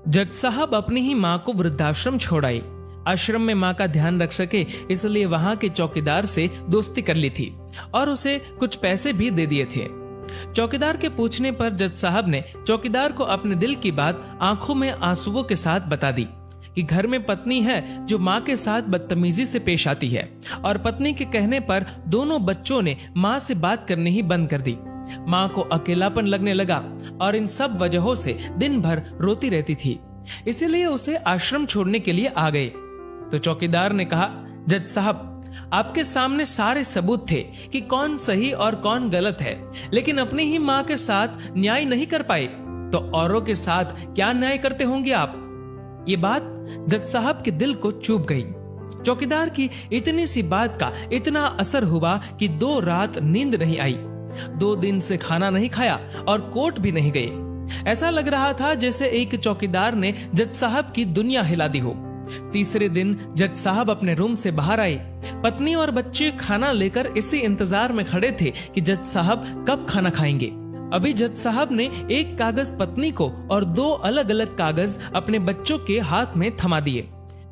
जज साहब अपनी ही माँ को वृद्धाश्रम छोड़ आए। आश्रम में माँ का ध्यान रख सके इसलिए वहाँ के चौकीदार से दोस्ती कर ली थी और उसे कुछ पैसे भी दे दिए थे। चौकीदार के पूछने पर जज साहब ने चौकीदार को अपने दिल की बात आंखों में आंसुओं के साथ बता दी कि घर में पत्नी है जो माँ के साथ बदतमीजी से पेश आती है और पत्नी के कहने पर दोनों बच्चों ने माँ से बात करनी ही बंद कर दी। माँ को अकेलापन लगने लगा और इन सब वजहों से दिन भर रोती रहती थी, इसीलिए उसे आश्रम छोड़ने के लिए आ गए। तो चौकीदार ने कहा, जज साहब आपके सामने सारे सबूत थे कि कौन सही और कौन गलत है, लेकिन अपनी ही माँ के साथ न्याय नहीं कर पाए तो औरों के साथ क्या न्याय करते होंगे आप। ये बात जज साहब के दिल को चुभ गई। चौकीदार की इतनी सी बात का इतना असर हुआ कि 2 रात नींद नहीं आई, 2 दिन से खाना नहीं खाया और कोर्ट भी नहीं गए। ऐसा लग रहा था जैसे एक चौकीदार ने जज साहब की दुनिया हिला दी हो। तीसरे दिन जज साहब अपने रूम से बाहर आए। पत्नी और बच्चे खाना लेकर इसी इंतजार में खड़े थे कि जज साहब कब खाना खाएंगे। अभी जज साहब ने एक कागज पत्नी को और 2 अलग अलग कागज अपने बच्चों के हाथ में थमा दिए।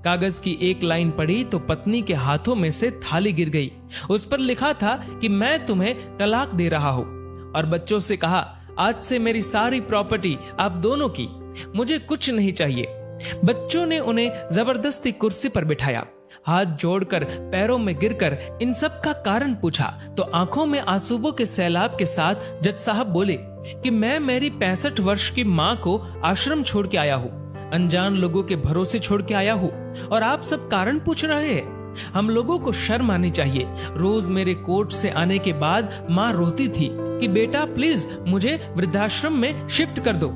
कागज की एक लाइन पढ़ी तो पत्नी के हाथों में से थाली गिर गई। उस पर लिखा था कि मैं तुम्हें तलाक दे रहा हूँ, और बच्चों से कहा, आज से मेरी सारी प्रॉपर्टी आप दोनों की, मुझे कुछ नहीं चाहिए। बच्चों ने उन्हें जबरदस्ती कुर्सी पर बिठाया, हाथ जोड़कर पैरों में गिरकर इन सब का कारण पूछा तो आंखों में आंसुओं के सैलाब के साथ जज साहब बोले कि मैं मेरी 65 वर्ष की माँ को आश्रम छोड़ के आया हूँ, अनजान लोगों के भरोसे छोड़ के आया हूँ, और आप सब कारण पूछ रहे हैं। हम लोगों को शर्म आनी चाहिए। रोज मेरे कोर्ट से आने के बाद माँ रोती थी कि बेटा प्लीज मुझे वृद्धाश्रम में शिफ्ट कर दो।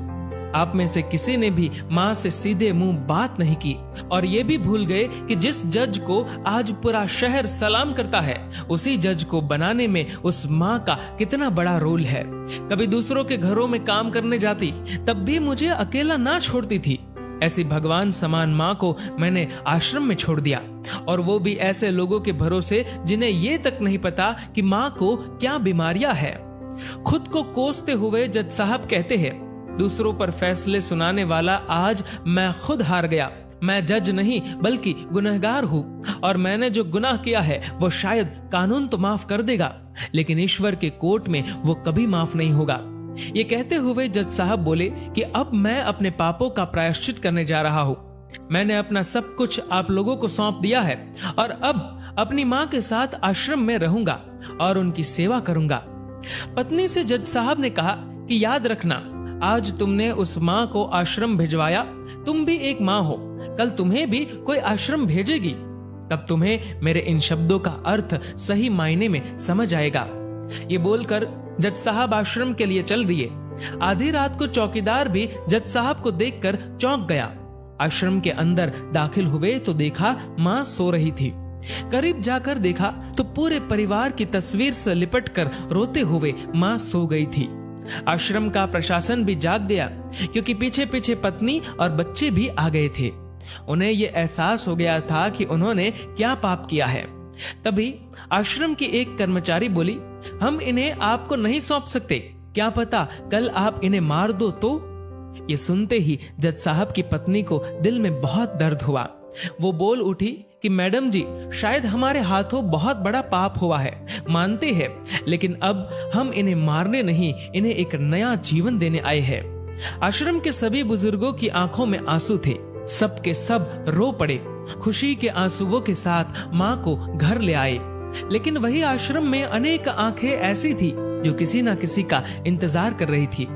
आप में से किसी ने भी माँ से सीधे मुंह बात नहीं की, और ये भी भूल गए कि जिस जज को आज पूरा शहर सलाम करता है, उसी जज को बनाने में उस माँ का कितना बड़ा रोल है। कभी दूसरों के घरों में काम करने जाती तब भी मुझे अकेला ना छोड़ती थी। ऐसी भगवान समान माँ को मैंने आश्रम में छोड़ दिया, और वो भी ऐसे लोगों के भरोसे जिन्हें ये तक नहीं पता कि माँ को क्या बीमारियां है। खुद को कोसते हुए जज साहब कहते हैं, दूसरों पर फैसले सुनाने वाला आज मैं खुद हार गया। मैं जज नहीं बल्कि गुनहगार हूँ, और मैंने जो गुनाह किया है वो शायद कानून तो माफ कर देगा, लेकिन ईश्वर के कोर्ट में वो कभी माफ नहीं होगा। ये कहते हुए जज साहब बोले कि अब मैं अपने पापों का प्रायश्चित करने जा रहा हूँ। मैंने अपना सब कुछ आप लोगों को सौंप दिया है, और अब अपनी माँ के साथ आश्रम में रहूंगा और उनकी सेवा करूंगा। पत्नी से जज साहब ने कहा कि याद रखना, आज तुमने उस माँ को आश्रम भिजवाया, तुम भी एक माँ हो, कल तुम्हें भी कोई आश्रम भेजेगी, तब तुम्हें मेरे इन शब्दों का अर्थ सही मायने में समझ आएगा। ये बोलकर जज साहब आश्रम के लिए चल दिए। आधी रात को चौकीदार भी जज साहब को देखकर चौंक गया। आश्रम के अंदर दाखिल हुए तो देखा माँ सो रही थी। करीब जाकर देखा तो पूरे परिवार की तस्वीर से लिपटकर रोते हुए माँ सो गई थी। आश्रम का प्रशासन भी जाग गया, क्योंकि पीछे पीछे पत्नी और बच्चे भी आ गए थे। उन्हें यह एहसास हो गया था कि उन्होंने क्या पाप किया है। तभी आश्रम की एक कर्मचारी बोली, हम इन्हें आपको नहीं सौंप सकते, क्या पता कल आप इन्हें मार दो तो। ये सुनते ही जज साहब की पत्नी को दिल में बहुत दर्द हुआ। वो बोल उठी कि मैडम जी, शायद हमारे हाथों बहुत बड़ा पाप हुआ है, मानते हैं, लेकिन अब हम इन्हें मारने नहीं, इन्हें एक नया जीवन देने आए हैं। आश्रम के सभी बुजुर्गों की आंखों में आंसू थे। सब के सब रो पड़े। खुशी के आंसुओं के साथ माँ को घर ले आए। लेकिन वही आश्रम में अनेक आंखें ऐसी थी जो किसी ना किसी का इंतजार कर रही थी।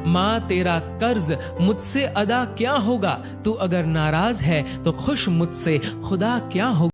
माँ, तेरा कर्ज मुझसे अदा क्या होगा, तू अगर नाराज है तो खुश मुझसे खुदा क्या होगा।